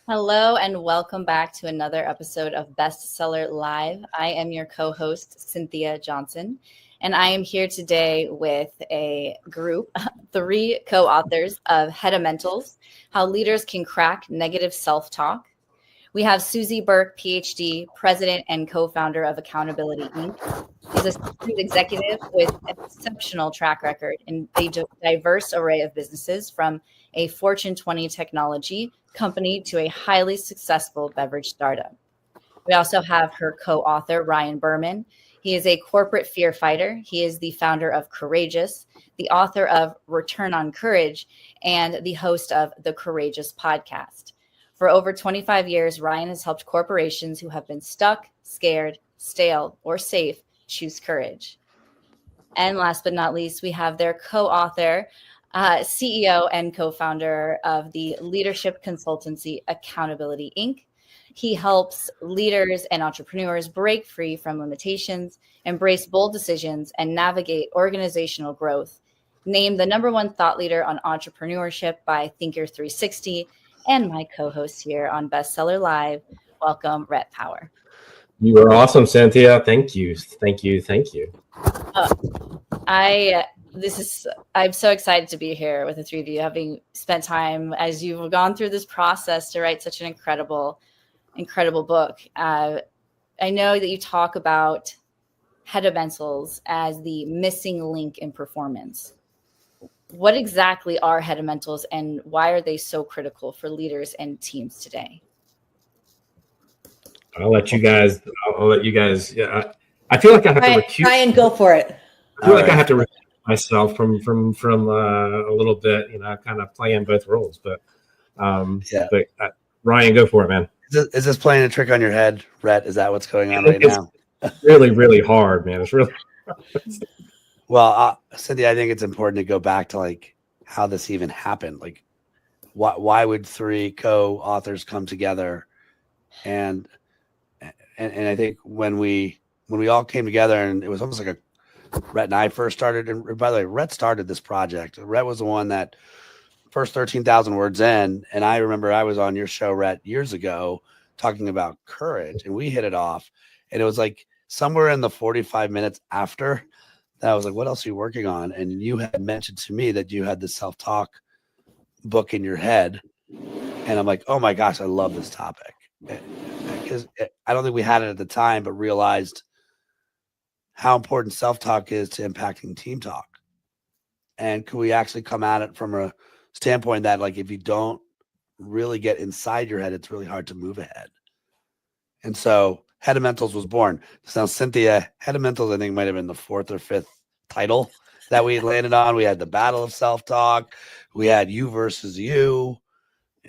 Hello and welcome back to another episode of Bestseller Live. I am your co-host, Cynthia Johnson, and I am here today with a group, 3 co-authors of Headamentals, How Leaders Can Crack Negative Self-Talk. We have Suzy Burke, PhD, president and co-founder of Accountability Inc. She's a senior executive with an exceptional track record in a diverse array of businesses, from a Fortune 20 technology company to a highly successful beverage startup. We also have her co-author, Ryan Berman. He is a corporate fear fighter. He is the founder of Courageous, the author of Return on Courage, and the host of the Courageous podcast. For over 25 years, Ryan has helped corporations who have been stuck, scared, stale, or safe choose courage. And last but not least, we have their co-author, CEO and co-founder of the leadership consultancy Accountability Inc. He helps leaders and entrepreneurs break free from limitations, embrace bold decisions, and navigate organizational growth. Named the #1 thought leader on entrepreneurship by Thinker 360, and my co-host here on Bestseller Live. Welcome, Rhett Power. You are awesome, Cynthia. Thank you. I'm so excited to be here with the 3 of you, having spent time as you've gone through this process to write such an incredible book. I know that you talk about Headamentals as the missing link in performance. What exactly are Headamentals, and why are they so critical for leaders and teams today? I'll let you guys. Yeah, I feel like I have to recuse. Ryan, go for it. I feel like I have to recuse myself from a little bit. Kind of playing both roles. But Ryan, go for it, man. Is this playing a trick on your head, Rhett? Is that what's going on right now? Really, really hard, man. It's really. Well, Cynthia, I think it's important to go back to like how this even happened. Like, why would 3 co-authors come together? And I think when we all came together, and it was almost like Rhett and I first started. And by the way, Rhett started this project. Rhett was the one that first 13,000 words in. And I remember I was on your show, Rhett, years ago talking about courage, and we hit it off. And it was like somewhere in the 45 minutes after that, I was like, what else are you working on? And you had mentioned to me that you had the self-talk book in your head. And I'm like, oh my gosh, I love this topic. Because I don't think we had it at the time, but realized how important self-talk is to impacting team talk. And could we actually come at it from a standpoint that, like, if you don't really get inside your head, it's really hard to move ahead. And so Headamentals was born. So Cynthia, Headamentals, I think, might have been the 4th or 5th title that we landed on. We had the Battle of Self-Talk. We had You versus You.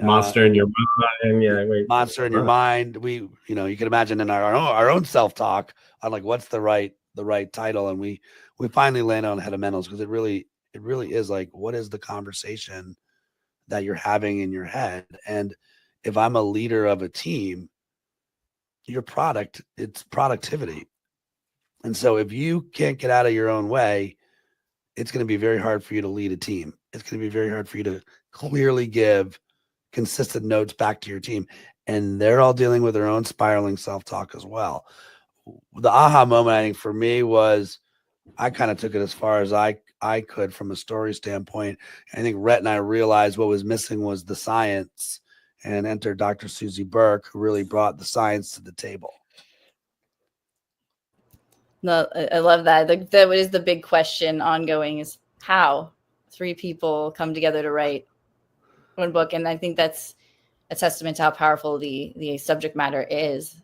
Monster in your mind. Monster in your mind. We, you can imagine in our own self-talk on like what's the right title. And we finally landed on Headamentals because it really is like, what is the conversation that you're having in your head? And if I'm a leader of a team, your product, it's productivity. And so if you can't get out of your own way, it's going to be very hard for you to lead a team. It's going to be very hard for you to clearly give consistent notes back to your team. And they're all dealing with their own spiraling self-talk as well. The aha moment, I think, for me was I kind of took it as far as I could from a story standpoint. I think Rhett and I realized what was missing was the science, and entered Dr. Suzy Burke, who really brought the science to the table. No, I love that. That is the big question ongoing, is how 3 people come together to write one book. And I think that's a testament to how powerful the subject matter is.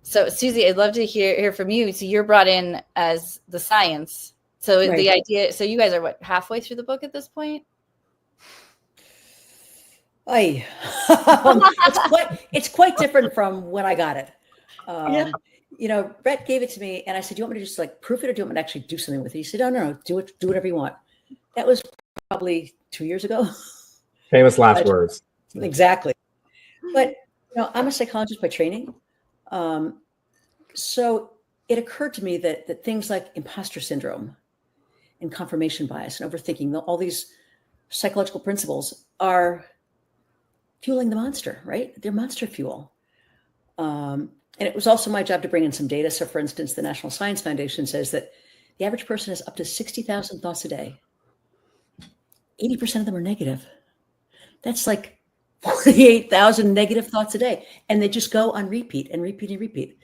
So Suzy, I'd love to hear from you. So you're brought in as the science. So right. The idea, so you guys are halfway through the book at this point? It's quite different from when I got it. Rhett gave it to me, and I said, "Do you want me to just like proof it, or do you want me to actually do something with it?" He said, "Oh, no, do whatever you want." That was probably 2 years ago. Famous last words. Exactly. But I'm a psychologist by training, so it occurred to me that things like imposter syndrome and confirmation bias and overthinking, all these psychological principles are fueling the monster, right? They're monster fuel. And it was also my job to bring in some data. So, for instance, the National Science Foundation says that the average person has up to 60,000 thoughts a day. 80% of them are negative. That's like 48,000 negative thoughts a day. And they just go on repeat and repeat and repeat.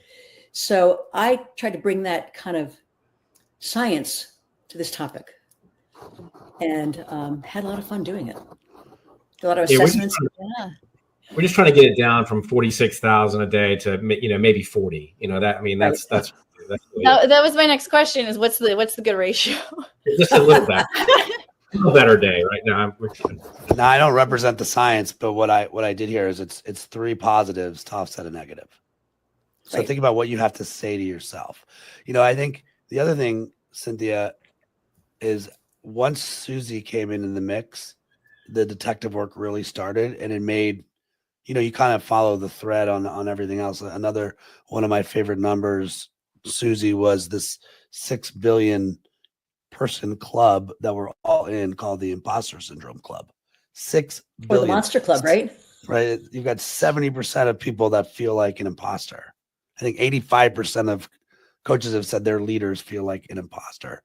So I tried to bring that kind of science to this topic and had a lot of fun doing it. A lot of assessments. We're just trying to get it down from 46,000 a day to, maybe 40. That's really that was my next question is what's the good ratio? just a little better. A little better day right now. Now I don't represent the science, but what I did here is it's 3 positives to offset a negative. So think about what you have to say to yourself. I think the other thing, Cynthia, is once Suzy came in the mix, the detective work really started, and it made, you kind of follow the thread on everything else. Another one of my favorite numbers, Suzy, was this 6 billion person club that we're all in called the Imposter Syndrome Club. 6 billion. Or the Monster Club, right? Right. You've got 70% of people that feel like an imposter. I think 85% of coaches have said their leaders feel like an imposter.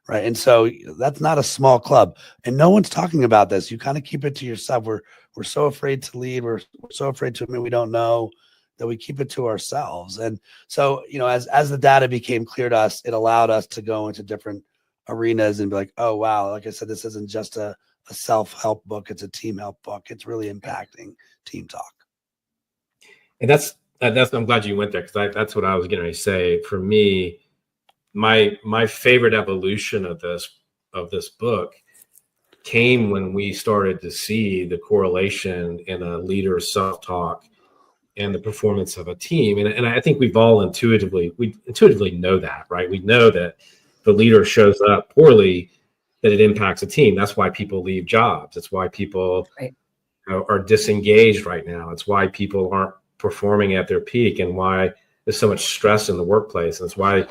Right. And so that's not a small club. And no one's talking about this. You kind of keep it to yourself. We're so afraid to lead. We're so afraid to admit we don't know, that we keep it to ourselves. And so, as the data became clear to us, it allowed us to go into different arenas and be like, oh, wow, like I said, this isn't just a self-help book. It's a team help book. It's really impacting team talk. And that's I'm glad you went there, because that's what I was going to say. For me, my favorite evolution of this book came when we started to see the correlation in a leader's self-talk and the performance of a team. And I think we've all intuitively know that, right? We know that the leader shows up poorly, that it impacts a team. That's why people leave jobs. It's why people are disengaged right now. It's why people aren't performing at their peak, and why there's so much stress in the workplace. And it's why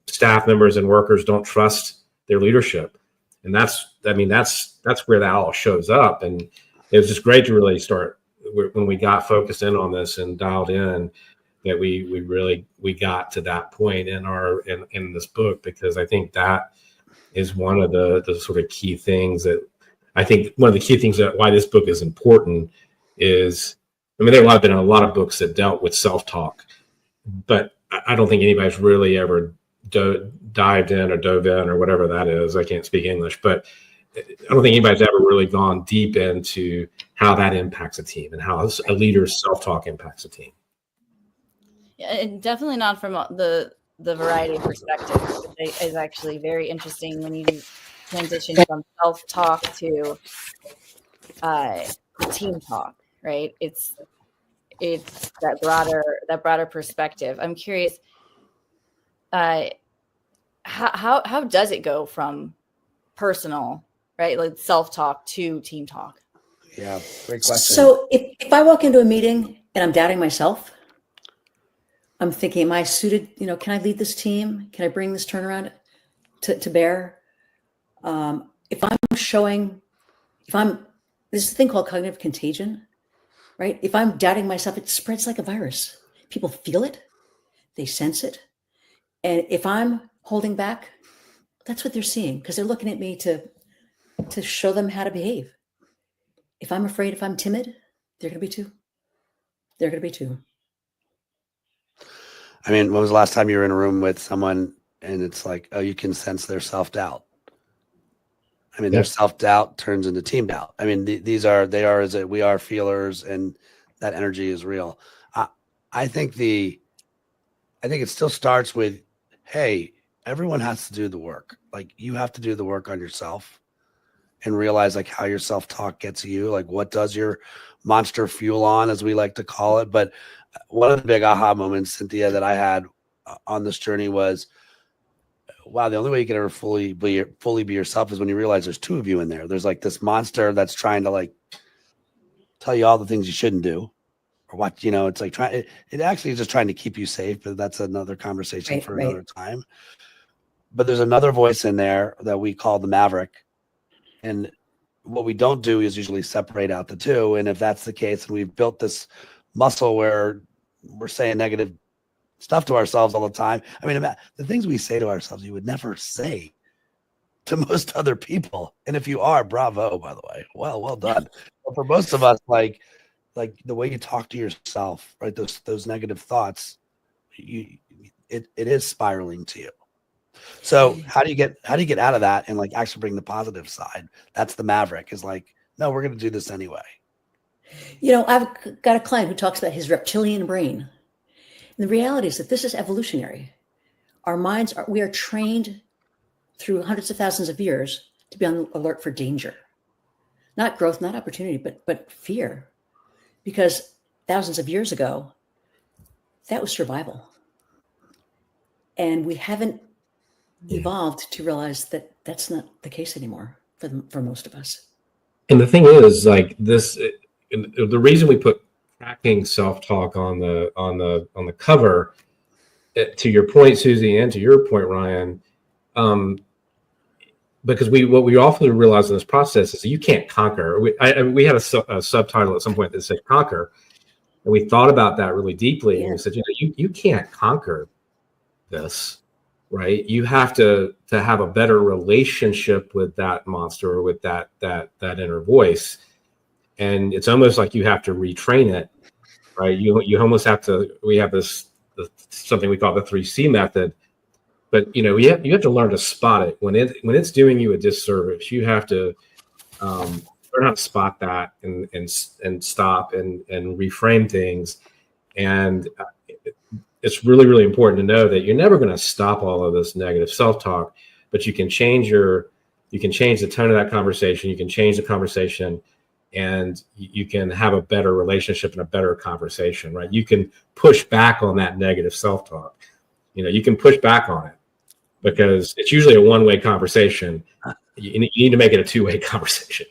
staff members and workers don't trust their leadership. And that's where that all shows up. And it was just great to really start when we got focused in on this and dialed in, that we got to that point in this book, because I think that is one of the sort of key things that I think one of the key things that why this book is important is, there have been a lot of books that dealt with self-talk, but I don't think anybody's really ever dived in or dove in or whatever that is. I can't speak English, but I don't think anybody's ever really gone deep into how that impacts a team and how a leader's self-talk impacts a team. Yeah, and definitely not from the variety of perspectives. It is actually very interesting when you transition from self-talk to team talk, right? It's that broader perspective. I'm curious, how does it go from personal, right, like self-talk to team talk? Yeah, great question. So if I walk into a meeting and I'm doubting myself, I'm thinking, am I suited? Can I lead this team? Can I bring this turnaround to bear? This is a thing called cognitive contagion, right? If I'm doubting myself, it spreads like a virus. People feel it, they sense it. And if I'm holding back, that's what they're seeing, because they're looking at me to show them how to behave. If I'm afraid, if I'm timid, they're going to be too. They're going to be too. When was the last time you were in a room with someone and it's like, oh, you can sense their self-doubt? Their self-doubt turns into team doubt. We are feelers, and that energy is real. I think it still starts with, hey, everyone has to do the work. Like, you have to do the work on yourself and realize like how your self-talk gets you, like what does your monster fuel on, as we like to call it. But one of the big aha moments, Cynthia, that I had on this journey was, wow, the only way you can ever fully be yourself is when you realize there's 2 of you in there. There's like this monster that's trying to like tell you all the things you shouldn't do, or what, it's like it actually is just trying to keep you safe, but that's another conversation for another time. But there's another voice in there that we call the Maverick. And what we don't do is usually separate out the two. And if that's the case, and we've built this muscle where we're saying negative stuff to ourselves all the time. I mean, the things we say to ourselves, you would never say to most other people. And if you are, bravo, by the way, well done. But for most of us, like the way you talk to yourself, right? Those negative thoughts, it is spiraling to you. So how do you get out of that and like actually bring the positive side? That's the Maverick, is like, no, we're going to do this anyway. You know, I've got a client who talks about his reptilian brain. And the reality is that this is evolutionary. Our minds we are trained through hundreds of thousands of years to be on alert for danger, not growth, not opportunity, but fear. Because thousands of years ago, that was survival. And we haven't evolved to realize that that's not the case anymore for most of us. And the thing is, like this, the reason we put cracking self-talk on the cover, to your point, Suzy, and to your point, Ryan, because what we often realize in this process is that you can't conquer. We had a subtitle at some point that said "conquer," and we thought about that really deeply. Yeah. And we said, you can't conquer this, right? You have to have a better relationship with that monster, or with that inner voice, and it's almost like you have to retrain it, right? You almost have to. We have something we call the 3C method. But you have to learn to spot it when it's doing you a disservice. You have to learn how to spot that and stop and reframe things. And it's really, really important to know that you're never going to stop all of this negative self-talk, but you can change the tone of that conversation. You can change the conversation, and you can have a better relationship and a better conversation, right? You can push back on that negative self-talk. You can push back on it, because it's usually a one-way conversation. You need to make it a two-way conversation.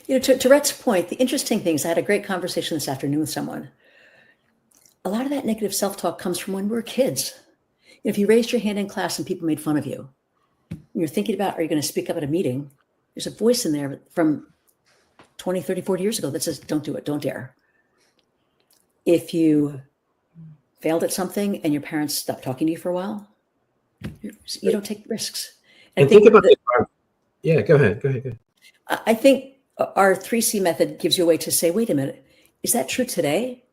To Rhett's point, the interesting thing is I had a great conversation this afternoon with someone. A lot of that negative self-talk comes from when we were kids. If you raised your hand in class and people made fun of you, and you're thinking about, are you going to speak up at a meeting? There's a voice in there from 20, 30, 40 years ago that says, don't do it, don't dare. If you failed at something and your parents stopped talking to you for a while, you don't take risks. And think about it. Yeah, go ahead. I think our 3C method gives you a way to say, wait a minute, is that true today?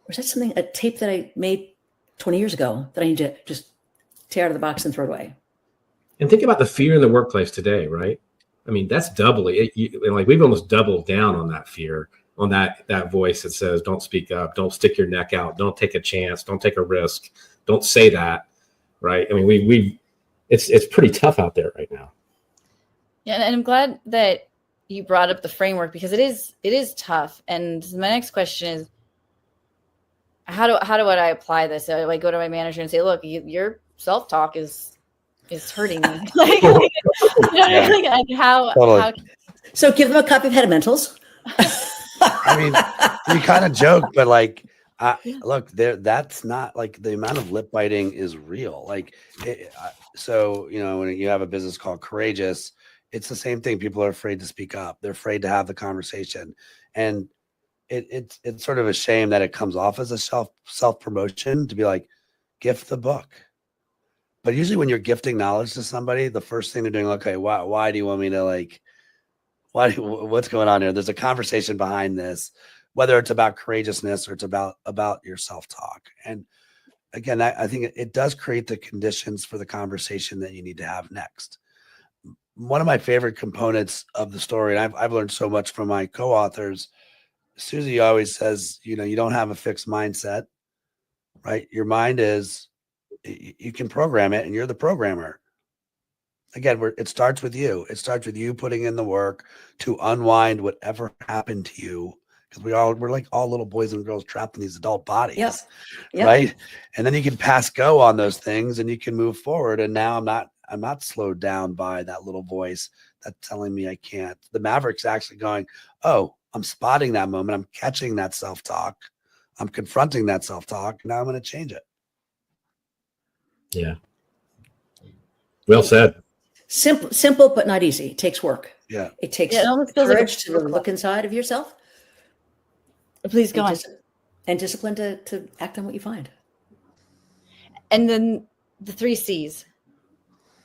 Or is that a tape that I made 20 years ago that I need to just tear out of the box and throw it away? And think about the fear in the workplace today, right? I mean, that's doubly, like we've almost doubled down on that fear, on that voice that says, don't speak up, don't stick your neck out, don't take a chance, don't take a risk, don't say that. Right. I mean, it's pretty tough out there right now. Yeah. And I'm glad that you brought up the framework, because it is tough. And my next question is, how do I apply this? So I go to my manager and say, look, your self-talk is hurting me. How? So give them a copy of Headamentals. I mean, you kind of joke, but like, look, that's not like the amount of lip biting is real. Like, so, when you have a business called Courageous, it's the same thing. People are afraid to speak up. They're afraid to have the conversation. And it's sort of a shame that it comes off as a self-promotion to be like, gift the book. But usually when you're gifting knowledge to somebody, the first thing they're doing, okay, why do you want me to like, what's going on here? There's a conversation behind this, whether it's about courageousness or it's about your self-talk. And again, I think it does create the conditions for the conversation that you need to have next. One of my favorite components of the story, and I've learned so much from my co-authors, Suzy always says, you don't have a fixed mindset, right? Your mind is, you can program it and you're the programmer. Again, it starts with you. It starts with you putting in the work to unwind whatever happened to you. Because we're like all little boys and girls trapped in these adult bodies, yep. Right? And then you can pass go on those things and you can move forward. And now I'm not slowed down by that little voice that's telling me I can't. The Maverick's actually going, oh, I'm spotting that moment. I'm catching that self-talk. I'm confronting that self-talk. Now I'm going to change it. Yeah. Well said. Simple, but not easy. It takes work. Yeah. It takes it almost feels like courage to look inside of yourself. Please go on. And discipline to act on what you find. And then the 3 C's.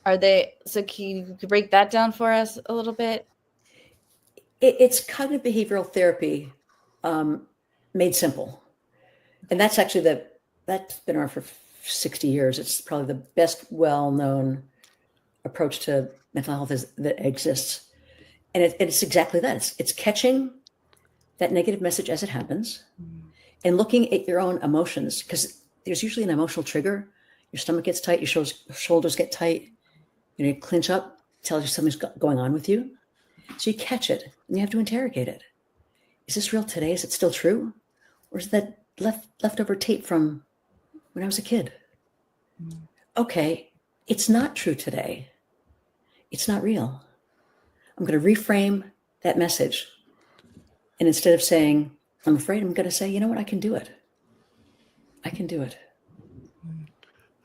Are they, so can you break that down for us a little bit? It's cognitive behavioral therapy made simple. And that's actually that's been around for 60 years. It's probably the best well-known approach to mental health that exists. And it's exactly that. It's catching that negative message as it happens and looking at your own emotions, because there's usually an emotional trigger. Your stomach gets tight, your shoulders get tight, you clinch up, tells you something's going on with you. So you catch it and you have to interrogate it. Is this real today? Is it still true? Or is that leftover tape from when I was a kid? Okay, it's not true today. It's not real. I'm going to reframe that message. And instead of saying, I'm afraid, I'm going to say, you know what? I can do it. I can do it.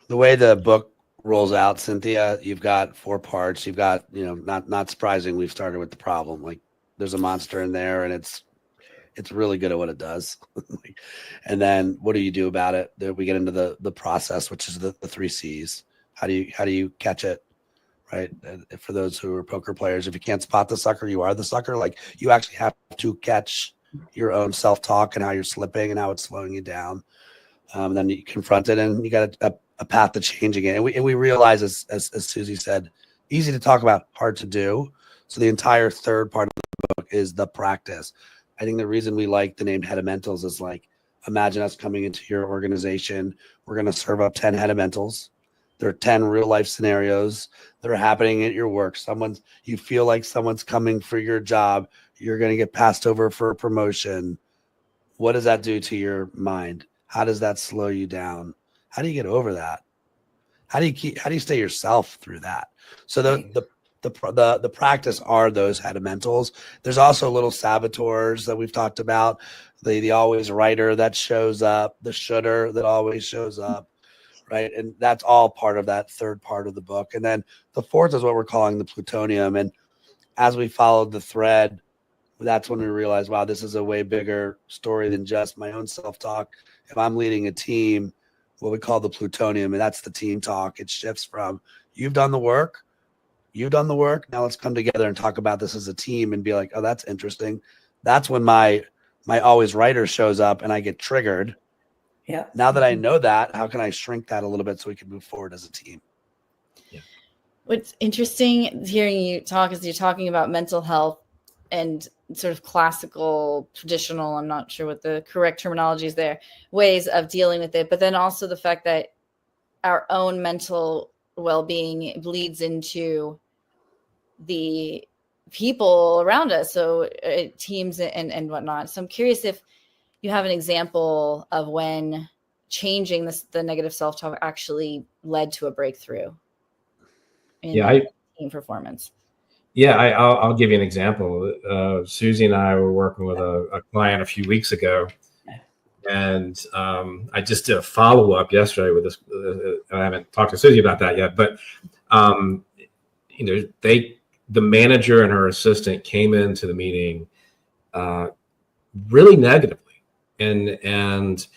The way the book rolls out, Cynthia, you've got 4 parts. You've got, not surprising, we've started with the problem. Like, there's a monster in there and it's really good at what it does. And then what do you do about it? Then we get into the process, which is the 3 C's. How do you catch it? Right. And for those who are poker players, if you can't spot the sucker, you are the sucker. Like, you actually have to catch your own self-talk and how you're slipping and how it's slowing you down. Then you confront it and you got a path to changing it. And we realize, as Suzy said, easy to talk about, hard to do. So the entire third part of the book is the practice. I think the reason we like the name Headamentals is, like, imagine us coming into your organization. We're going to serve up 10 Headamentals. There are 10 real life scenarios that are happening at your work. You feel like someone's coming for your job. You're going to get passed over for a promotion. What does that do to your mind? How does that slow you down? How do you get over that? How do you stay yourself through that? So the practice are those Headamentals. There's also little saboteurs that we've talked about. The always writer that shows up, the should'er that always shows up, right? And that's all part of that third part of the book. And then the fourth is what we're calling the plutonium. And as we followed the thread, that's when we realized, wow, this is a way bigger story than just my own self-talk. If I'm leading a team, what we call the plutonium, and that's the team talk. It shifts from you've done the work. Now let's come together and talk about this as a team and be like, oh, that's interesting. That's when my always writer shows up and I get triggered. Yeah. Now that I know that, how can I shrink that a little bit so we can move forward as a team? Yeah. What's interesting hearing you talk is you're talking about mental health and sort of classical, traditional, I'm not sure what the correct terminology is there, ways of dealing with it. But then also the fact that our own mental well-being bleeds into the people around us. So teams and whatnot. So I'm curious if you have an example of when changing the negative self-talk actually led to a breakthrough in team performance. Yeah, I'll give you an example. Suzy and I were working with a client a few weeks ago, and I just did a follow-up yesterday with this. I haven't talked to Suzy about that yet, but the manager and her assistant came into the meeting really negatively and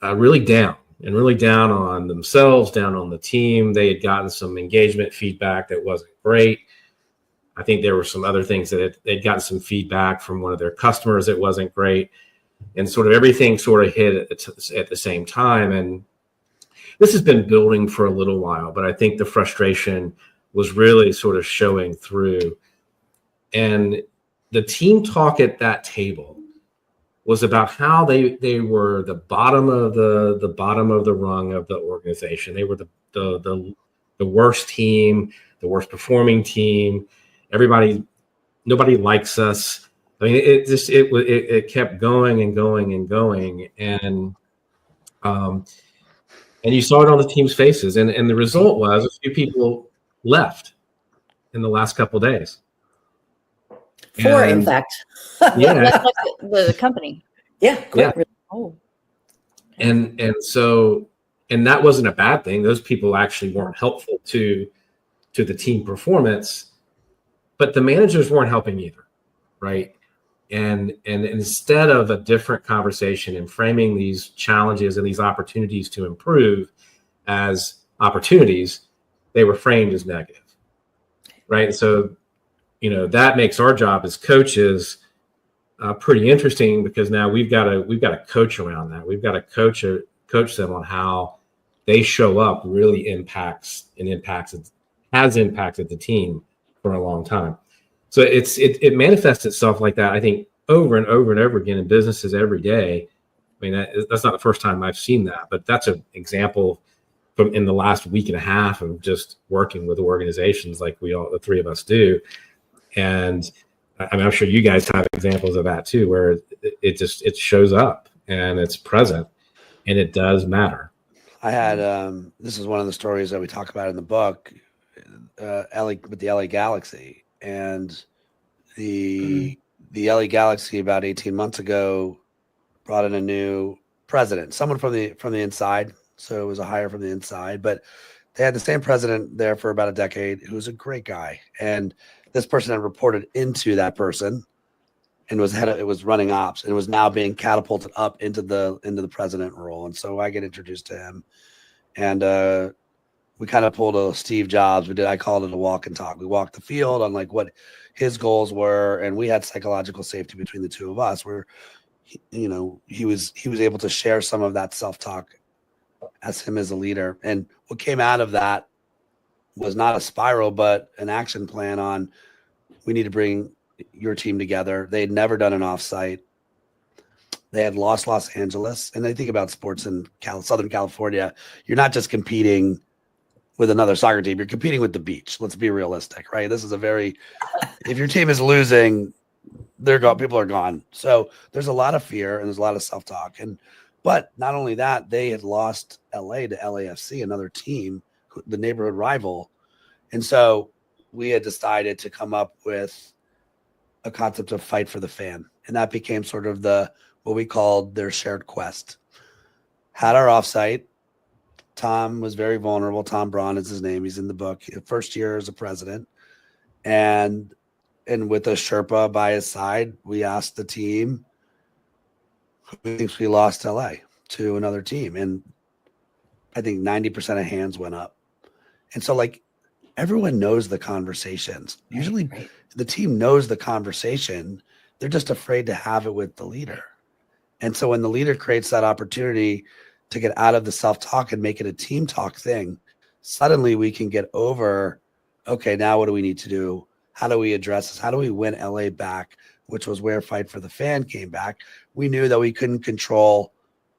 really down on themselves, down on the team. They had gotten some engagement feedback that wasn't great. I think there were some other things that they'd gotten some feedback from one of their customers that wasn't great. And sort of everything sort of hit at the same time. And this has been building for a little while, but I think the frustration was really sort of showing through. And the team talk at that table was about how they were the bottom of the rung of the organization. They were the worst team, the worst performing team. Nobody likes us. I mean, it kept going and going and going, and you saw it on the team's faces, and the result was a few people left in the last couple of days. 4, in fact. Yeah, the company. Yeah. Great. Yeah. Oh. And that wasn't a bad thing. Those people actually weren't helpful to to the team performance, but the managers weren't helping either, right? And instead of a different conversation and framing these challenges and these opportunities to improve as opportunities, they were framed as negative, right? So, that makes our job as coaches pretty interesting, because now we've got to coach around that. We've got to coach them on how they show up really has impacted the team for a long time. So it manifests itself like that, I think, over and over and over again in businesses every day. I mean, that's not the first time I've seen that, but that's an example from in the last week and a half of just working with organizations like the three of us do. And I mean, I'm sure you guys have examples of that too, where it shows up and it's present and it does matter. I had, this is one of the stories that we talk about in the book, with the LA Galaxy, and the LA Galaxy about 18 months ago brought in a new president, someone from the inside. So it was a hire from the inside, but they had the same president there for about a decade, who was a great guy. And this person had reported into that person and was running ops, and was now being catapulted up into the president role. And so I get introduced to him, and we kind of pulled a Steve Jobs. I called it a walk and talk. We walked the field on like what his goals were, and we had psychological safety between the two of us, where he was able to share some of that self-talk as him as a leader. And what came out of that was not a spiral, but an action plan on, we need to bring your team together. They had never done an offsite. They had lost Los Angeles. And they think about sports in Southern California. You're not just competing with another soccer team. You're competing with the beach. Let's be realistic, right? This is if your team is losing, they're gone. People are gone. So there's a lot of fear and there's a lot of self-talk. But not only that, they had lost LA to LAFC, another team, the neighborhood rival. And so we had decided to come up with a concept of fight for the fan. And that became sort of what we called their shared quest. Had our offsite. Tom was very vulnerable. Tom Braun is his name. He's in the book. First year as a president. And with a Sherpa by his side, we asked the team, who thinks we lost LA to another team? And I think 90% of hands went up. And so everyone knows the conversations. Usually the team knows the conversation. They're just afraid to have it with the leader. And so when the leader creates that opportunity to get out of the self-talk and make it a team talk thing, suddenly we can get over, okay, now what do we need to do? How do we address this? How do we win LA back, which was where Fight for the Fan came back? We knew that we couldn't control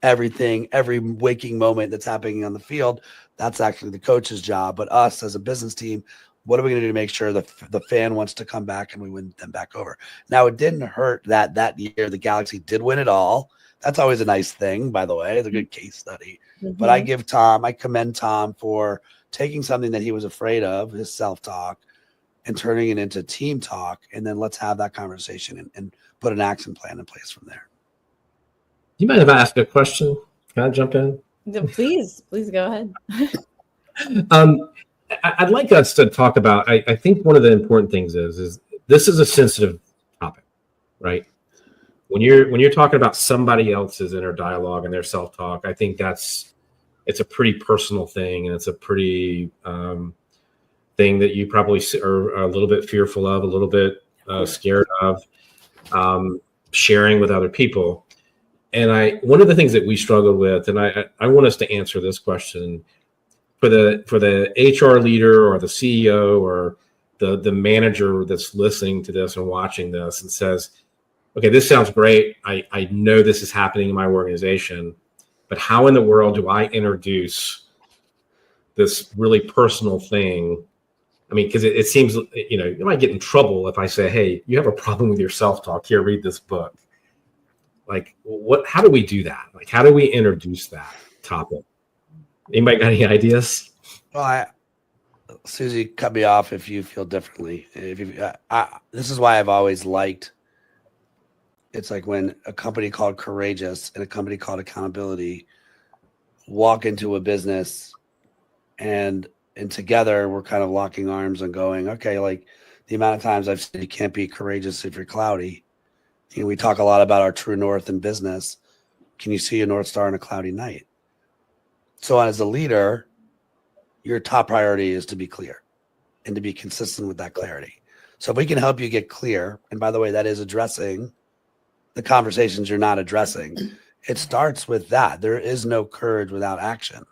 everything, every waking moment that's happening on the field. That's actually the coach's job. But us as a business team, what are we going to do to make sure the fan wants to come back and we win them back over? Now, it didn't hurt that year the Galaxy did win it all. That's always a nice thing, by the way. It's a good case study. Mm-hmm. But I commend Tom for taking something that he was afraid of, his self-talk, and turning it into team talk. And then let's have that conversation and put an action plan in place from there. You might have asked a question. Can I jump in? Please go ahead. I'd like us to talk about, I think one of the important things is this is a sensitive topic, right? When you're talking about somebody else's inner dialogue and their self-talk, I think it's a pretty personal thing, and it's a pretty thing that you probably are a little bit fearful of, a little bit scared of sharing with other people. And one of the things that we struggle with, and I want us to answer this question for the HR leader or the CEO or the manager that's listening to this and watching this and says, okay, this sounds great. I know this is happening in my organization, but how in the world do I introduce this really personal thing? I mean, because it seems, you might get in trouble if I say, hey, you have a problem with your self-talk. Here, read this book. How do we do that? How do we introduce that topic? Anybody got any ideas? Well, Suzy, cut me off if you feel differently. This is why I've always liked, it's like when a company called Courageous and a company called Accountability walk into a business and and together we're kind of locking arms and going, okay, like the amount of times I've said you can't be courageous if you're cloudy. You know, we talk a lot about our true north in business. Can you see a North Star on a cloudy night? So as a leader, your top priority is to be clear and to be consistent with that clarity. So if we can help you get clear, and by the way, that is addressing the conversations you're not addressing. It starts with that. There is no courage without action.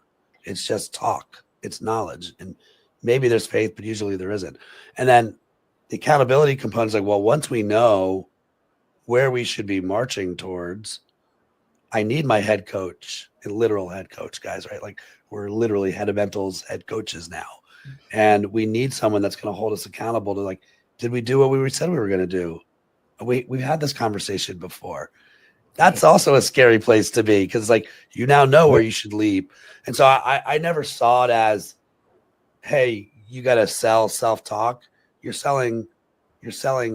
It's just talk. It's knowledge. And maybe there's faith, but usually there isn't. And then the accountability component is like, well, once we know where we should be marching towards, I need my head coach, a literal head coach, guys, right? Like we're literally Headamentals head coaches now. And we need someone that's going to hold us accountable to like, did we do what we said we were going to do? We've had this conversation before. That's also a scary place to be because like you now know where you should leap. And so I never saw it as, hey, you got to sell self-talk. You're selling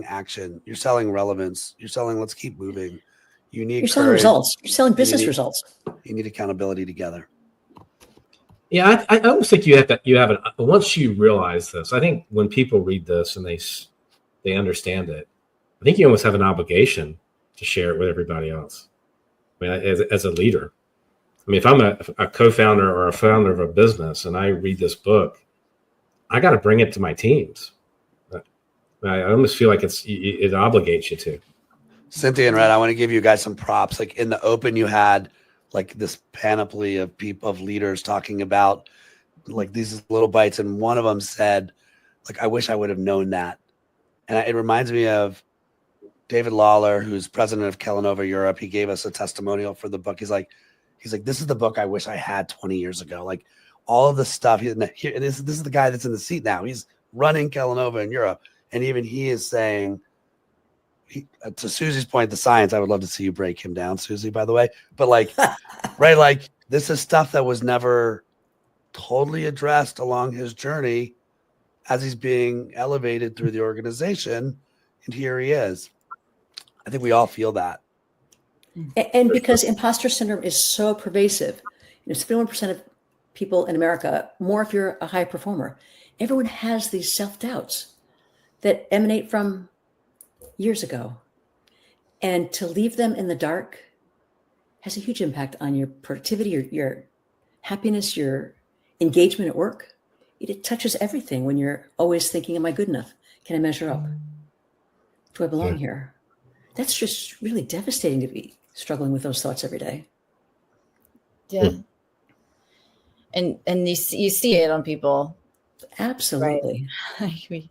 action. You're selling relevance. You're selling let's keep moving. You're selling results. You're selling business results. You need accountability together. Yeah, I almost think you have once you realize this, I think when people read this and they understand it, I think you almost have an obligation to share it with everybody else. I mean, as a leader, I mean, if I'm a co-founder or a founder of a business and I read this book, I got to bring it to my teams. I almost feel like it obligates you to. Cynthia and Rhett, I want to give you guys some props. Like in the open, you had like this panoply of people, of leaders talking about like these little bites. And one of them said, like, I wish I would have known that. And it reminds me of David Lawler, who's president of Kellanova Europe. He gave us a testimonial for the book. He's like, this is the book I wish I had 20 years ago. Like all of the stuff here, this is the guy that's in the seat now. He's running Kellanova in Europe. And even he is saying, to Suzy's point, the science, I would love to see you break him down, Suzy, by the way. But like, right, like this is stuff that was never totally addressed along his journey as he's being elevated through the organization. And here he is. I think we all feel that. And because imposter syndrome is so pervasive, 71% of people in America, more if you're a high performer, everyone has these self-doubts that emanate from years ago. And to leave them in the dark has a huge impact on your productivity, your happiness, your engagement at work. It touches everything when you're always thinking, am I good enough? Can I measure up? Do I belong here? That's just really devastating to be struggling with those thoughts every day. Yeah. And you see it on people. Absolutely. Right?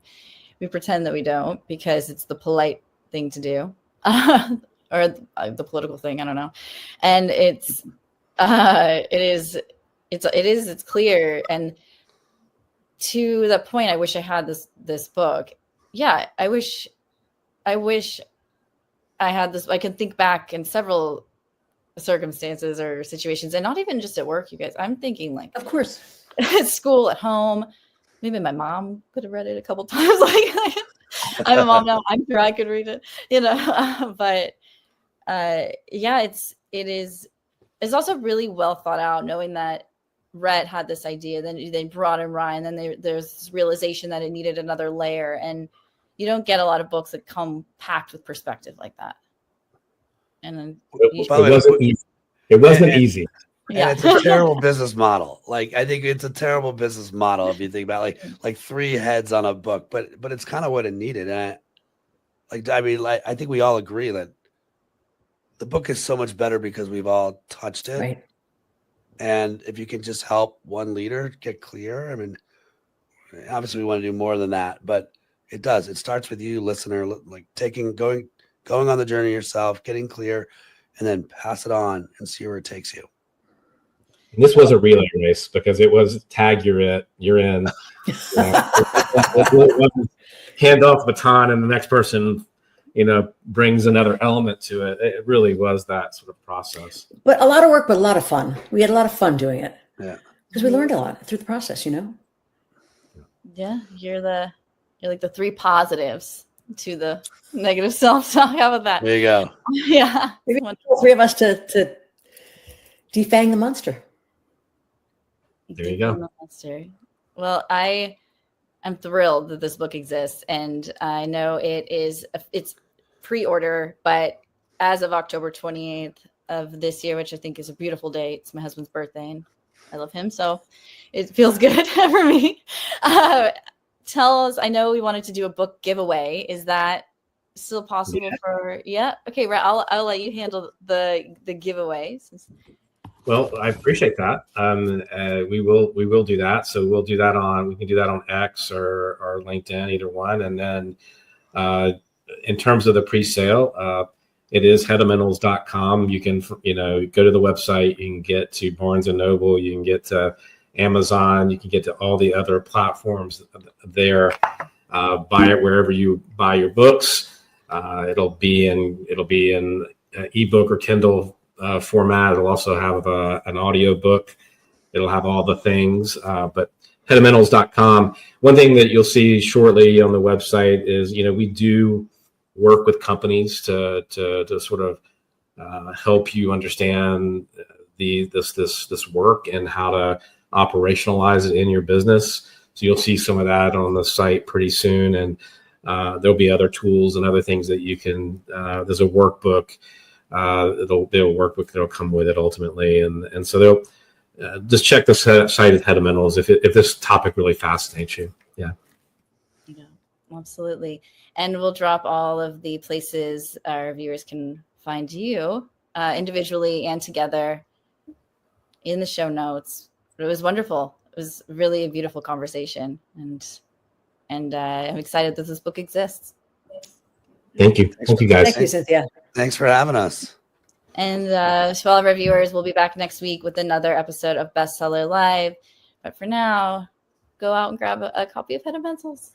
We pretend that we don't because it's the polite thing to do or the political thing. I don't know. And it's clear. And to the point, I wish I had this book. Yeah. I wish I had this. I can think back in several circumstances or situations, and not even just at work, you guys. I'm thinking like, of course, at school, at home. Maybe my mom could have read it a couple times. Like I'm a mom now. I'm sure I could read it, but yeah, it's also really well thought out, knowing that Rhett had this idea, then they brought in Ryan, then there's this realization that it needed another layer. And you don't get a lot of books that come packed with perspective like that. And then it wasn't easy. Yeah, it's a terrible business model. Like I think it's a terrible business model if you think about like three heads on a book, but it's kind of what it needed. And I think we all agree that the book is so much better because we've all touched it. Right. And if you can just help one leader get clear, I mean, obviously we want to do more than that, but it does. It starts with you, listener, like going on the journey yourself, getting clear, and then pass it on and see where it takes you. And this was a relay race because it was tag, you're in. Hand off the baton and the next person, brings another element to it. It really was that sort of process. But a lot of work, but a lot of fun. We had a lot of fun doing it. Yeah. Because we learned a lot through the process, Yeah, you're like the three positives to the negative self-talk. How about that? There you go. Yeah. Maybe all three of us to defang the monster. There you go. Well, I am thrilled that this book exists, and I know it's pre-order, but as of October 28th of this year, which I think is a beautiful date, it's my husband's birthday, and I love him, so it feels good for me. Tell us, I know we wanted to do a book giveaway. Is that still possible Okay, right. I'll let you handle the giveaway. Well, I appreciate that. We will do that. So we can do that on X or LinkedIn, either one. And then in terms of the pre-sale, it is headamentals.com. You can, go to the website, you can get to Barnes and Noble, you can get to Amazon, you can get to all the other platforms there. Buy it wherever you buy your books. It'll be in ebook or Kindle format. It'll also have an audio book. It'll have all the things, but headamentals.com. One thing that you'll see shortly on the website is, we do work with companies to sort of help you understand this work and how to operationalize it in your business. So you'll see some of that on the site pretty soon, and there'll be other tools and other things that you can. There's a workbook. There'll be a workbook that'll come with it ultimately, and so they'll just check the site at Headamentals if this topic really fascinates you. Yeah, absolutely. And we'll drop all of the places our viewers can find you individually and together in the show notes. It was wonderful. It was really a beautiful conversation, and I'm excited that this book exists. Thank you. Thank you, guys. Thank you, Cynthia. Thanks for having us. And to all of our viewers, we'll be back next week with another episode of Bestseller Live. But for now, go out and grab a copy of Headamentals.